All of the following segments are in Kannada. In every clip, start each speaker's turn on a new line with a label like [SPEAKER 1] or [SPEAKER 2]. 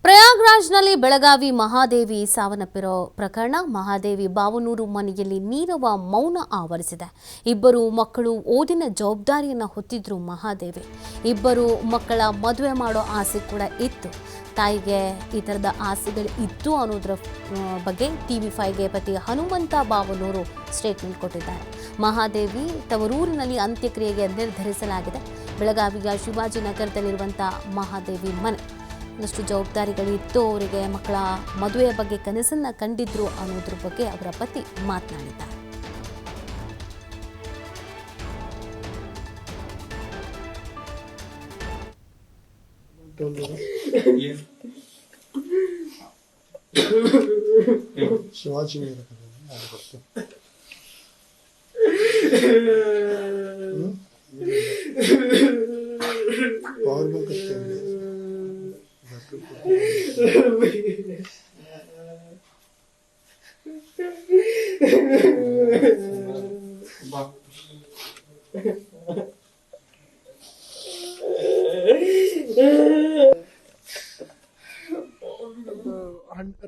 [SPEAKER 1] ಪ್ರಯಾಗ್ರಾಜ್ನಲ್ಲಿ ಬೆಳಗಾವಿ ಮಹಾದೇವಿ ಸಾವನ್ನಪ್ಪಿರೋ ಪ್ರಕರಣ ಮಹಾದೇವಿ ಬಾವನೂರು ಮನೆಯಲ್ಲಿ ನೀರವ ಮೌನ ಆವರಿಸಿದೆ. ಇಬ್ಬರು ಮಕ್ಕಳು ಓದಿನ ಜವಾಬ್ದಾರಿಯನ್ನು ಹೊತ್ತಿದ್ರು ಮಹಾದೇವಿ. ಇಬ್ಬರು ಮಕ್ಕಳ ಮದುವೆ ಮಾಡೋ ಆಸೆ ಕೂಡ ಇತ್ತು. ತಾಯಿಗೆ ಈ ಥರದ ಆಸೆಗಳು ಇತ್ತು ಅನ್ನೋದ್ರ ಬಗ್ಗೆ TV5ಗೆ ಪತಿ ಹನುಮಂತ ಬಾವನೂರು ಸ್ಟೇಟ್ಮೆಂಟ್ ಕೊಟ್ಟಿದ್ದಾರೆ. ಮಹಾದೇವಿ ತವರೂರಿನಲ್ಲಿ ಅಂತ್ಯಕ್ರಿಯೆಗೆ ನಿರ್ಧರಿಸಲಾಗಿದೆ. ಬೆಳಗಾವಿಯ ಶಿವಾಜಿನಗರದಲ್ಲಿರುವಂಥ ಮಹಾದೇವಿ ಮನೆ ಒಂದಷ್ಟು ಜವಾಬ್ದಾರಿಗಳಿತ್ತು. ಅವರಿಗೆ ಮಕ್ಕಳ ಮದುವೆಯ ಬಗ್ಗೆ ಕನಸನ್ನು ಕಂಡಿದ್ರು ಅನ್ನೋದ್ರ ಬಗ್ಗೆ ಅವರ ಪತಿ ಮಾತನಾಡಿದ್ದಾರೆ.
[SPEAKER 2] ಶಿವಾಜಿ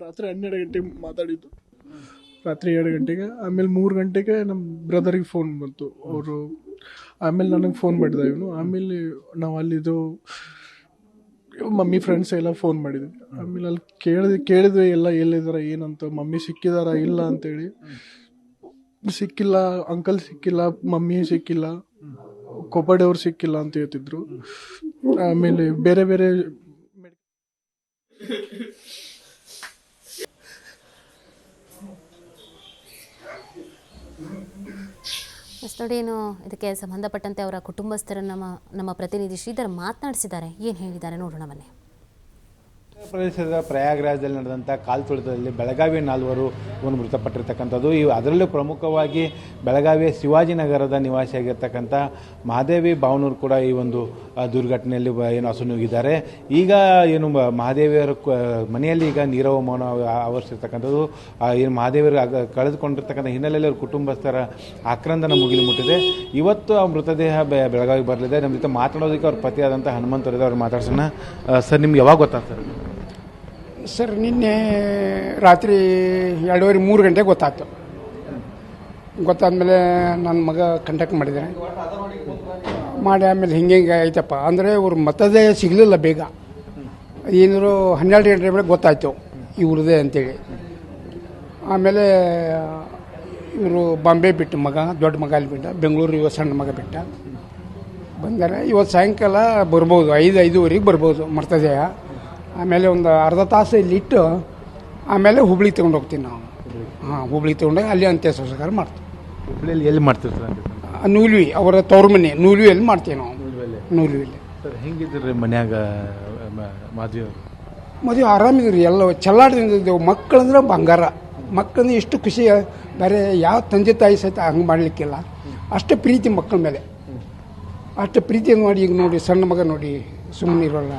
[SPEAKER 2] ರಾತ್ರಿ 12 ಗಂಟೆಗೆ ಮಾತಾಡಿದ್ದು. ರಾತ್ರಿ 2 ಗಂಟೆಗೆ, ಆಮೇಲೆ 3 ಗಂಟೆಗೆ ನಮ್ಮ ಬ್ರದರಿಗೆ ಫೋನ್ ಬಂತು. ಅವರು ಆಮೇಲೆ ನನಗೆ ಫೋನ್ ಮಾಡಿದ ಇವನು. ಆಮೇಲೆ ನಾವು ಅಲ್ಲಿದ್ದು ಮಮ್ಮಿ ಫ್ರೆಂಡ್ಸ್ ಎಲ್ಲ ಫೋನ್ ಮಾಡಿದ್ವಿ. ಆಮೇಲೆ ಅಲ್ಲಿ ಕೇಳಿದ್ವಿ ಎಲ್ಲ ಎಲ್ಲಿದ್ದಾರೆ ಏನಂತ. ಮಮ್ಮಿ ಸಿಕ್ಕಿದಾರ ಇಲ್ಲ ಅಂತೇಳಿ. ಸಿಕ್ಕಿಲ್ಲ, ಅಂಕಲ್ ಸಿಕ್ಕಿಲ್ಲ, ಮಮ್ಮಿ ಸಿಕ್ಕಿಲ್ಲ, ಕೊಬ್ಬಡಿ ಅವ್ರು ಸಿಕ್ಕಿಲ್ಲ ಅಂತ ಹೇಳ್ತಿದ್ರು. ಆಮೇಲೆ ಬೇರೆ ಬೇರೆ
[SPEAKER 1] ನೋಡಿ, ಏನು ಇದಕ್ಕೆ ಸಂಬಂಧಪಟ್ಟಂತೆ ಅವರ ಕುಟುಂಬಸ್ಥರನ್ನು ನಮ್ಮ ಪ್ರತಿನಿಧಿ ಶ್ರೀಧರ್ ಮಾತನಾಡಿಸಿದ್ದಾರೆ. ಏನು ಹೇಳಿದ್ದಾರೆ ನೋಡೋಣ ಬನ್ನಿ.
[SPEAKER 3] ಪ್ರದೇಶದ ಪ್ರಯಾಗ್ರಾಜ್ದಲ್ಲಿ ನಡೆದಂಥ ಕಾಲ್ತುಳಿತದಲ್ಲಿ ಬೆಳಗಾವಿಯ 4 ಮೃತಪಟ್ಟಿರ್ತಕ್ಕಂಥದ್ದು. ಅದರಲ್ಲೂ ಪ್ರಮುಖವಾಗಿ ಬೆಳಗಾವಿಯ ಶಿವಾಜಿನಗರದ ನಿವಾಸಿಯಾಗಿರ್ತಕ್ಕಂಥ ಮಹಾದೇವಿ ಬಾವನೂರು ಕೂಡ ಈ ಒಂದು ದುರ್ಘಟನೆಯಲ್ಲಿ ಏನು ಅಸುನೀಗಿದ್ದಾರೆ. ಈಗ ಏನು ಮಹಾದೇವಿಯವರ ಮನೆಯಲ್ಲಿ ಈಗ ನೀರವ ಮೌನ ಆವರಿಸಿರ್ತಕ್ಕಂಥದ್ದು. ಏನು ಮಹಾದೇವಿಯರು ಕಳೆದುಕೊಂಡಿರ್ತಕ್ಕಂಥ ಹಿನ್ನೆಲೆಯಲ್ಲಿ ಅವ್ರ ಕುಟುಂಬಸ್ಥರ ಆಕ್ರಂದನ ಮುಗಿಲು ಮುಟ್ಟಿದೆ. ಇವತ್ತು ಆ ಮೃತದೇಹ ಬೆಳಗಾವಿಗೆ ಬರಲಿದೆ. ನಮ್ಮ ಜೊತೆ ಮಾತನಾಡೋದಕ್ಕೆ ಅವ್ರ ಪತಿಯಾದಂಥ ಹನುಮಂತರಿದೆ. ಅವ್ರು ಮಾತಾಡ್ಸೋಣ. ಸರ್, ನಿಮ್ಗೆ ಯಾವಾಗ ಗೊತ್ತಾಗ್ತದೆ?
[SPEAKER 4] ಸರ್, ನಿನ್ನೆ ರಾತ್ರಿ 2:30-3 ಗಂಟೆಗೆ ಗೊತ್ತಾಯ್ತು. ಗೊತ್ತಾದ್ಮೇಲೆ ನನ್ನ ಮಗ ಕಂಟ್ಯಾಕ್ಟ್ ಮಾಡಿದ್ದಾರೆ. ಮಾಡಿ ಆಮೇಲೆ ಹಿಂಗೆ ಆಯ್ತಪ್ಪ ಅಂದರೆ ಇವ್ರ ಮತದೇ ಸಿಗಲಿಲ್ಲ ಬೇಗ. ಏನಾದ್ರು 12 ಗಂಟೆ ಮೇಲೆ ಗೊತ್ತಾಯ್ತು ಇವ್ರದೇ ಅಂತೇಳಿ. ಆಮೇಲೆ ಇವರು ಬಾಂಬೆ ಬಿಟ್ಟು ಮಗ, ದೊಡ್ಡ ಮಗ ಅಲ್ಲಿ ಬಿಟ್ಟ, ಬೆಂಗಳೂರು ಇವತ್ತು ಸಣ್ಣ ಮಗ ಬಿಟ್ಟ. ಬಂದರೆ ಇವತ್ತು ಸಾಯಂಕಾಲ ಬರ್ಬೋದು, 5-5:30 ಬರ್ಬೋದು ಮರ್ತದೇಹ. ಆಮೇಲೆ ಒಂದು ಅರ್ಧ ತಾಸು ಇಲ್ಲಿಟ್ಟು ಆಮೇಲೆ ಹುಬ್ಳಿಗೆ ತೊಗೊಂಡು ಹೋಗ್ತೀವಿ ನಾವು. ಹುಬ್ಳಿಗೆ ತೊಗೊಂಡೋಗಿ ಅಲ್ಲಿ ಅಂತ್ಯ ಸಂಸ್ಕಾರ ಮಾಡ್ತೀವಿ.
[SPEAKER 3] ಹುಬ್ಳಿಯಲ್ಲಿ ಎಲ್ಲಿ ಮಾಡ್ತೀವಿ ಸರ್?
[SPEAKER 4] ನೂಲ್ವಿ, ಅವರ ತವ್ರ ಮನೆ ನೂಲ್ವಿಯಲ್ಲಿ ಮಾಡ್ತೀವಿ ನಾವು. ನೂಲ್ವಿಯಲ್ಲಿ.
[SPEAKER 3] ಸರ್, ಹೆಂಗಿದ್ರಿ ಮನ್ಯಾಗ
[SPEAKER 4] ಮದುವೆ? ಆರಾಮಿದ್ರಿ, ಎಲ್ಲ ಚೆಲ್ಲಾಡ್ದಿದ್ದೆವು. ಮಕ್ಕಳಂದ್ರೆ ಬಂಗಾರ. ಮಕ್ಕಳಂದ್ರೆ ಎಷ್ಟು ಖುಷಿ, ಬೇರೆ ಯಾವ ತಂದೆ ತಾಯಿ ಸಹಿತ ಹಂಗೆ ಮಾಡಲಿಕ್ಕಿಲ್ಲ. ಅಷ್ಟು ಪ್ರೀತಿ ಮಕ್ಕಳ ಮೇಲೆ, ಅಷ್ಟು ಪ್ರೀತಿ ನೋಡಿ. ಈಗ ನೋಡಿ ಸಣ್ಣ ಮಗ ನೋಡಿ ಸುಮ್ಮನೆ ಇರೋಲ್ಲ.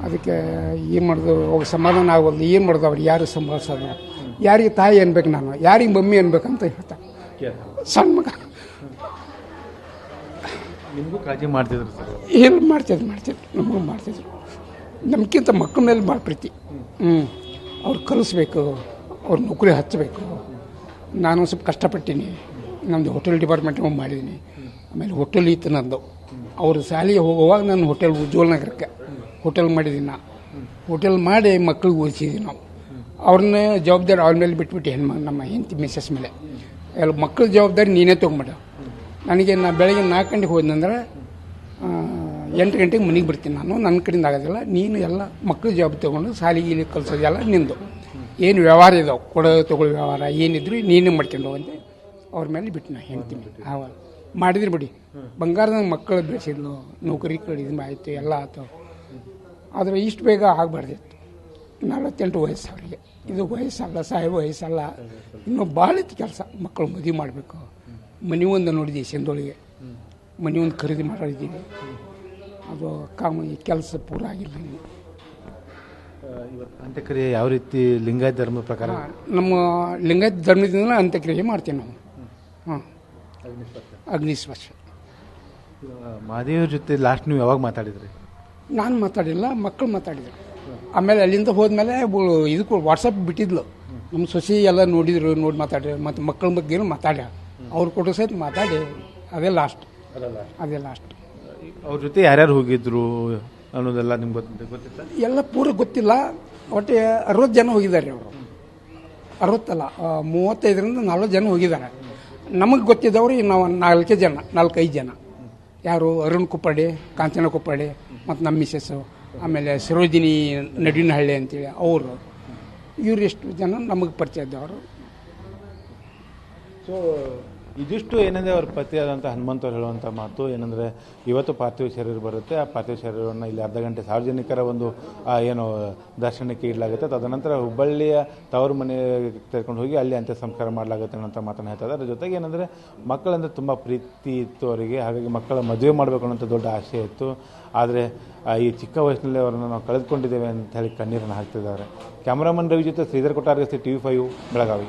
[SPEAKER 4] ಅದಕ್ಕೆ ಏನು ಮಾಡೋದು, ಅವಾಗ ಸಮಾಧಾನ ಆಗೋದು. ಏನು ಮಾಡೋದು, ಅವ್ರು ಯಾರು ಸಂಭಾಳಿಸೋದು? ಯಾರಿಗೆ ತಾಯಿ ಅನ್ಬೇಕು ನಾನು, ಯಾರಿಗೆ ಮಮ್ಮಿ ಅನ್ಬೇಕಂತ ಹೇಳ್ತಾರೆ ಸಣ್ಣ ಮಗ.
[SPEAKER 3] ನಿಮಗೂ ಕಾಳಜಿ ಮಾಡ್ತಿದ್ರು ಸರ್?
[SPEAKER 4] ಏನು ಮಾಡ್ತಿದ್ರು, ನಮಗೂ ಮಾಡ್ತಿದ್ರು. ನಮ್ಗಿಂತ ಮಕ್ಕಳ ಮೇಲೆ ಭಾಳ ಪ್ರೀತಿ. ಅವ್ರು ಕಲಿಸ್ಬೇಕು, ಅವ್ರ ನೌಕರಿ ಹಚ್ಚಬೇಕು. ನಾನು ಸ್ವಲ್ಪ ಕಷ್ಟಪಟ್ಟೀನಿ. ನಮ್ಮದು ಹೋಟೆಲ್ ಡಿಪಾರ್ಟ್ಮೆಂಟ್ ಮಾಡಿದ್ದೀನಿ. ಆಮೇಲೆ ಹೋಟೆಲ್ ಇತ್ತು ನಂದು. ಅವರು ಶಾಲೆಗೆ ಹೋಗುವಾಗ ನಾನು ಹೋಟೆಲ್ ಉಜ್ವಲ್ ನಗರಕ್ಕೆ ಹೋಟೆಲ್ ಮಾಡಿದ್ದೀನಿ. ನಾನು ಹೋಟೆಲ್ ಮಾಡಿ ಮಕ್ಕಳಿಗೆ ಓದಿಸಿದ್ದೀವಿ ನಾವು. ಅವ್ರನ್ನ ಜವಾಬ್ದಾರಿ ಅವ್ರ ಮೇಲೆ ಬಿಟ್ಬಿಟ್ಟು ನಮ್ಮ ಹೆಂಡತಿ ಮಿಸ್ಸಸ್ ಮೇಲೆ ಎಲ್ಲ ಮಕ್ಕಳ ಜವಾಬ್ದಾರಿ ನೀನೇ ತೊಗೊಂಬಿಡ. ನನಗೆ ಬೆಳಗ್ಗೆ 4 ಗಂಟೆಗೆ ಹೋದ್ನಂದ್ರೆ 8 ಗಂಟೆಗೆ ಮನೆಗೆ ಬರ್ತೀನಿ ನಾನು. ನನ್ನ ಕಡೆಯಿಂದ ಆಗೋದಿಲ್ಲ. ನೀನು ಎಲ್ಲ ಮಕ್ಕಳ ಜವಾಬ್ದಾರಿ ತೊಗೊಂಡು ಶಾಲೆಗೆ ಇಲ್ಲಿ ಕಲಿಸೋದೆಲ್ಲ ನಿಂದು. ಏನು ವ್ಯವಹಾರ ಇದಾವೆ, ಕೊಡೋ ತೊಗೊಳ್ಳೋ ವ್ಯವಹಾರ ಏನಿದ್ರು ನೀನೇ ಮಾಡ್ಕೊಂಡು ಹೋಗಂತೆ ಅವ್ರ ಮೇಲೆ ಬಿಟ್ಟು ನಾ ಹೇಳ್ತೀನಿ. ಆವಾಗ ಮಾಡಿದ್ರಿ ಬಿಡಿ, ಬಂಗಾರದಾಗ ಮಕ್ಕಳು ಬೆಳೆಸಿದ್ಲು, ನೌಕರಿ ಕಡಿಮೆ ಆಯಿತು, ಎಲ್ಲ ಆಯ್ತು. ಆದರೆ ಇಷ್ಟು ಬೇಗ ಆಗಬಾರ್ದಿತ್ತು. 48 ವಯಸ್ಸು ಅವರಿಗೆ. ಇದು ವಯಸ್ಸಲ್ಲ, ಸಾಹೇಬ ವಯಸ್ಸಲ್ಲ. ಇನ್ನೂ ಭಾಳ ಇತ್ತು ಕೆಲಸ. ಮಕ್ಕಳು ಮದುವೆ ಮಾಡಬೇಕು. ಮನೆ ಒಂದು ನೋಡಿದ್ದೀವಿ ಚಂದೊಳಗೆ, ಮನೆ ಒಂದು ಖರೀದಿ ಮಾಡಿದ್ದೀವಿ. ಅದು ಈ ಕೆಲಸ ಪೂರ ಆಗಿಲ್ಲ.
[SPEAKER 3] ಅಂತ್ಯಕ್ರಿಯೆ ಯಾವ ರೀತಿ ಲಿಂಗಾಯತ ಧರ್ಮದ ಪ್ರಕಾರ?
[SPEAKER 4] ನಮ್ಮ ಲಿಂಗಾಯತ ಧರ್ಮದಿಂದ ಅಂತ್ಯಕ್ರಿಯೆ ಮಾಡ್ತೀವಿ ನಾವು. ಅಗ್ನಿಸ್ಪರ್ಶ.
[SPEAKER 3] ಮಹಾದೇವ್ರ ಜೊತೆ ಲಾಸ್ಟ್ ನೀವು ಯಾವಾಗ ಮಾತಾಡಿದ್ರಿ?
[SPEAKER 4] ನಾನು ಮಾತಾಡಿಲ್ಲ, ಮಕ್ಕಳು ಮಾತಾಡಿದ್ರು. ಆಮೇಲೆ ಅಲ್ಲಿಂದ ಹೋದ್ಮೇಲೆ ಇದಕ್ಕೂ ವಾಟ್ಸಪ್ ಬಿಟ್ಟಿದ್ಲು. ನಮ್ಮ ಸೊಸಿ ಎಲ್ಲ ನೋಡಿದ್ರು, ನೋಡಿ ಮಾತಾಡ್ರಿ, ಮತ್ತು ಮಕ್ಕಳ ಬಗ್ಗೆನೂ ಮಾತಾಡ್ಯ, ಅವ್ರು ಕೊಡೋ ಸಹಿತ ಮಾತಾಡಿ ಅದೇ ಲಾಸ್ಟ್.
[SPEAKER 3] ಅವ್ರ ಜೊತೆ ಯಾರ್ಯಾರು ಹೋಗಿದ್ರು ಅನ್ನೋದೆಲ್ಲ ನಿಮ್ಗೆ ಗೊತ್ತಿತ್ತ?
[SPEAKER 4] ಎಲ್ಲ ಪೂರ ಗೊತ್ತಿಲ್ಲ, ಒಟ್ಟು 60 ಜನ ಹೋಗಿದ್ದಾರೆ ಅವರು. 60 ಅಲ್ಲ, 35ರಿಂದ 40 ಜನ ಹೋಗಿದ್ದಾರೆ. ನಮಗೆ ಗೊತ್ತಿದ್ದವ್ರು ನಾವು 4-5 ಜನ. ಯಾರು? ಅರುಣ್ ಕುಪ್ಪಡಿ, ಕಾಂಚನ ಕುಪ್ಪಡಿ, ಮತ್ತು ನಮ್ಮ ಮಿಸ್ಸಸ್ಸು, ಆಮೇಲೆ ಸರೋಜಿನಿ ನಡುವಿನಹಳ್ಳಿ ಅಂತೇಳಿ ಅವರು. ಇವ್ರು ಎಷ್ಟು ಜನ ನಮಗೆ ಪರಿಚಯ ಇದ್ದವರು.
[SPEAKER 3] ಸೊ ಇದಿಷ್ಟು ಏನಂದರೆ ಅವ್ರ ಪತಿಯಾದಂಥ ಹನುಮಂತವ್ರು ಹೇಳುವಂಥ ಮಾತು ಏನಂದರೆ, ಇವತ್ತು ಪಾರ್ಥಿವ ಶರೀರ ಬರುತ್ತೆ, ಆ ಪಾರ್ಥಿವ ಶರೀರವನ್ನು ಇಲ್ಲಿ ಅರ್ಧ ಗಂಟೆ ಸಾರ್ವಜನಿಕರ ಒಂದು ಏನು ದರ್ಶನಕ್ಕೆ ಇಡಲಾಗುತ್ತೆ. ತದನಂತರ ಹುಬ್ಬಳ್ಳಿಯ ತವರು ಮನೆ ತೆಗೆದುಕೊಂಡು ಹೋಗಿ ಅಲ್ಲಿ ಅಂತ್ಯ ಸಂಸ್ಕಾರ ಮಾಡಲಾಗುತ್ತೆ ಅನ್ನೋಂಥ ಮಾತನ್ನು ಹೇಳ್ತಾರೆ. ಅದ್ರ ಜೊತೆಗೆ ಏನಂದರೆ ಮಕ್ಕಳಂದರೆ ತುಂಬ ಪ್ರೀತಿ ಇತ್ತು ಅವರಿಗೆ, ಹಾಗಾಗಿ ಮಕ್ಕಳ ಮದುವೆ ಮಾಡಬೇಕು ಅನ್ನೋಂಥ ದೊಡ್ಡ ಆಸೆ ಇತ್ತು. ಆದರೆ ಈ ಚಿಕ್ಕ ವಯಸ್ಸಿನಲ್ಲಿ ಅವರನ್ನು ನಾವು ಕಳೆದುಕೊಂಡಿದ್ದೇವೆ ಅಂತ ಹೇಳಿ ಕಣ್ಣೀರನ್ನು ಹಾಕ್ತಿದ್ದಾರೆ. ಕ್ಯಾಮ್ರಾಮನ್ ರವಿ ಜೊತೆ ಶ್ರೀಧರ್ ಕೊಟ್ಟಾರ್ಗಸ್ತಿ, TV5 ಬೆಳಗಾವಿ.